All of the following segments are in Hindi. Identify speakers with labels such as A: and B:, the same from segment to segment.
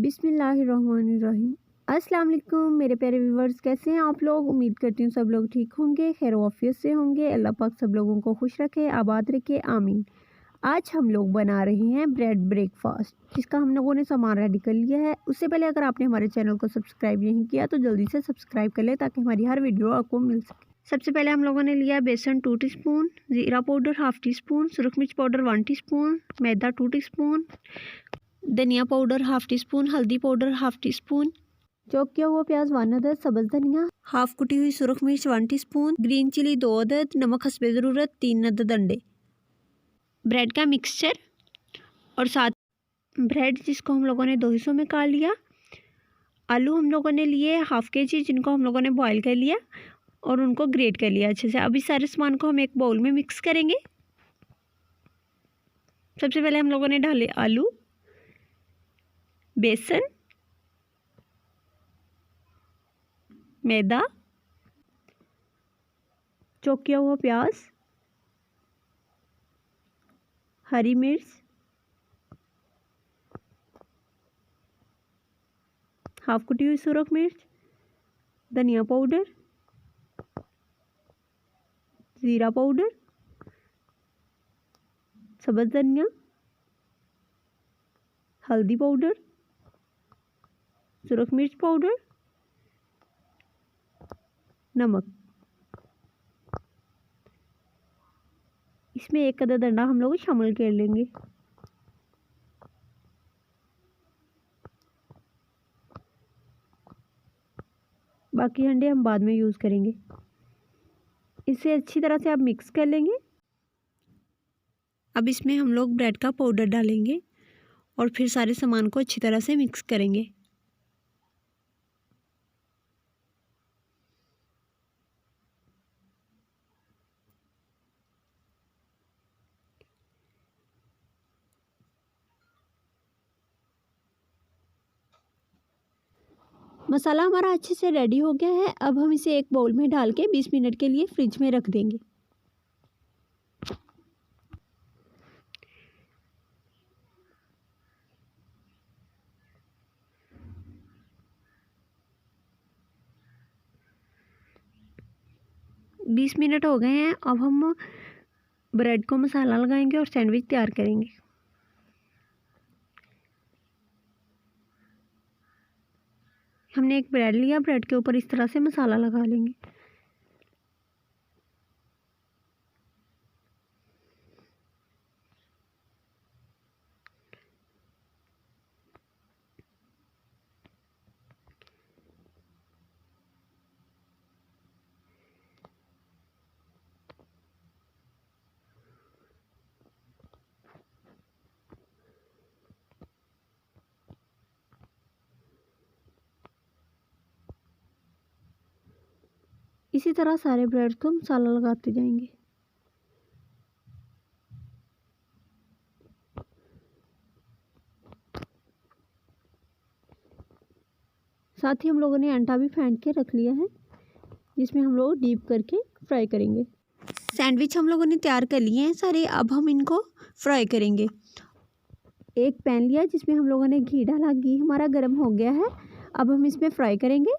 A: बिस्मिल्लाहिर्रहमानिर्रहीम। अस्सलाम वालेकुम मेरे प्यारे व्यूवर्स, कैसे हैं आप लोग। उम्मीद करती हूँ सब लोग ठीक होंगे, खैर वाफियत से होंगे। अल्लाह पाक सब लोगों को खुश रखे, आबाद रखे, आमीन। आज हम लोग बना रहे हैं ब्रेड ब्रेकफास्ट, जिसका हम लोगों ने सामान रेडी कर लिया है। उससे पहले अगर आपने हमारे चैनल को सब्सक्राइब नहीं किया तो जल्दी से सब्सक्राइब कर ले, ताकि हमारी हर वीडियो आपको मिल सके। सबसे पहले हम लोगों ने लिया बेसन 2 टीस्पून, ज़ीरा पाउडर 1/2 टीस्पून, सुरख मिर्च पाउडर 1 टीस्पून, मैदा 2 टीस्पून, धनिया पाउडर 1/2 टीस्पून, हल्दी पाउडर 1/2 टीस्पून, चॉप किया हुआ प्याज 1 अदद, सब्ज़ धनिया, हाफ कुटी हुई सुरख मिर्च 1 टीस्पून, ग्रीन चिली 2 अदद, नमक हस्बे ज़रूरत 3 अदद अंडे, ब्रेड का मिक्सचर और साथ ब्रेड जिसको हम लोगों ने 2 हिस्सों में काट लिया। आलू हम लोगों ने लिए 1/2 kg, जिनको हम लोगों ने बॉईल कर लिया और उनको ग्रेट कर लिया अच्छे से। अब इस सारे सामान को हम एक बाउल में मिक्स करेंगे। सबसे पहले हम लोगों ने डाले आलू, बेसन, मैदा, चॉप किया हुआ प्याज, हरी मिर्च, हाफ कुटी हुई सुरख मिर्च, धनिया पाउडर, ज़ीरा पाउडर, सब्ज़ धनिया, हल्दी पाउडर, सुरख मिर्च पाउडर, नमक। इसमें 1 अदद अंडा हम लोग शामिल कर लेंगे। बाकी अंडे हम बाद में यूज़ करेंगे। इसे अच्छी तरह से आप मिक्स कर लेंगे। अब इसमें हम लोग ब्रेड का पाउडर डालेंगे और फिर सारे सामान को अच्छी तरह से मिक्स करेंगे। मसाला हमारा अच्छे से रेडी हो गया है। अब हम इसे एक बाउल में डाल के 20 मिनट के लिए फ्रिज में रख देंगे। बीस मिनट हो गए हैं। अब हम ब्रेड को मसाला लगाएंगे और सैंडविच तैयार करेंगे। हमने एक ब्रेड लिया, ब्रेड के ऊपर इस तरह से मसाला लगा लेंगे। इसी तरह सारे ब्रेड को मसाला लगाते जाएंगे। साथ ही हम लोगों ने आटा भी फेंट के रख लिया है, जिसमें हम लोग डीप करके फ्राई करेंगे। सैंडविच हम लोगों ने तैयार कर लिए हैं सारे। अब हम इनको फ्राई करेंगे। एक पैन लिया जिसमें हम लोगों ने घी डाला, घी हमारा गर्म हो गया है। अब हम इसमें फ्राई करेंगे।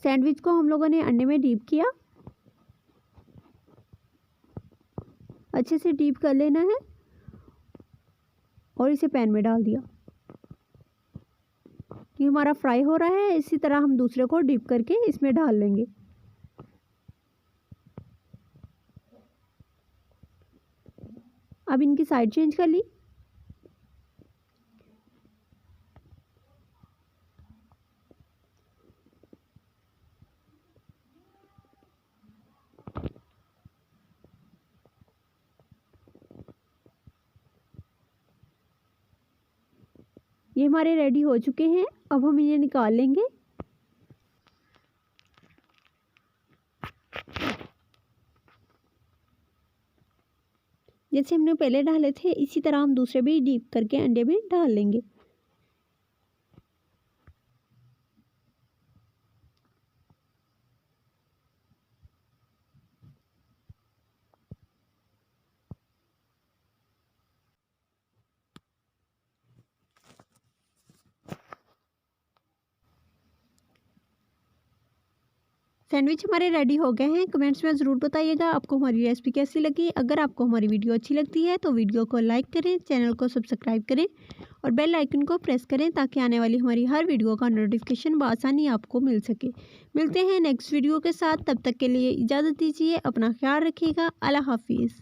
A: सैंडविच को हम लोगों ने अंडे में डीप किया, अच्छे से डीप कर लेना है और इसे पैन में डाल दिया। ये हमारा फ्राई हो रहा है। इसी तरह हम दूसरे को डीप करके इसमें डाल लेंगे। अब इनकी साइड चेंज कर ली। ये हमारे रेडी हो चुके हैं। अब हम इन्हें निकाल लेंगे। जैसे हमने पहले डाले थे, इसी तरह हम दूसरे भी डीप करके अंडे में डाल लेंगे। सैंडविच हमारे रेडी हो गए हैं। कमेंट्स में ज़रूर बताइएगा आपको हमारी रेसिपी कैसी लगी। अगर आपको हमारी वीडियो अच्छी लगती है तो वीडियो को लाइक करें, चैनल को सब्सक्राइब करें और बेल आइकन को प्रेस करें ताकि आने वाली हमारी हर वीडियो का नोटिफिकेशन बआसानी आपको मिल सके। मिलते हैं नेक्स्ट वीडियो के साथ, तब तक के लिए इजाज़त दीजिए। अपना ख्याल रखिएगा। अल्लाह हाफिज़।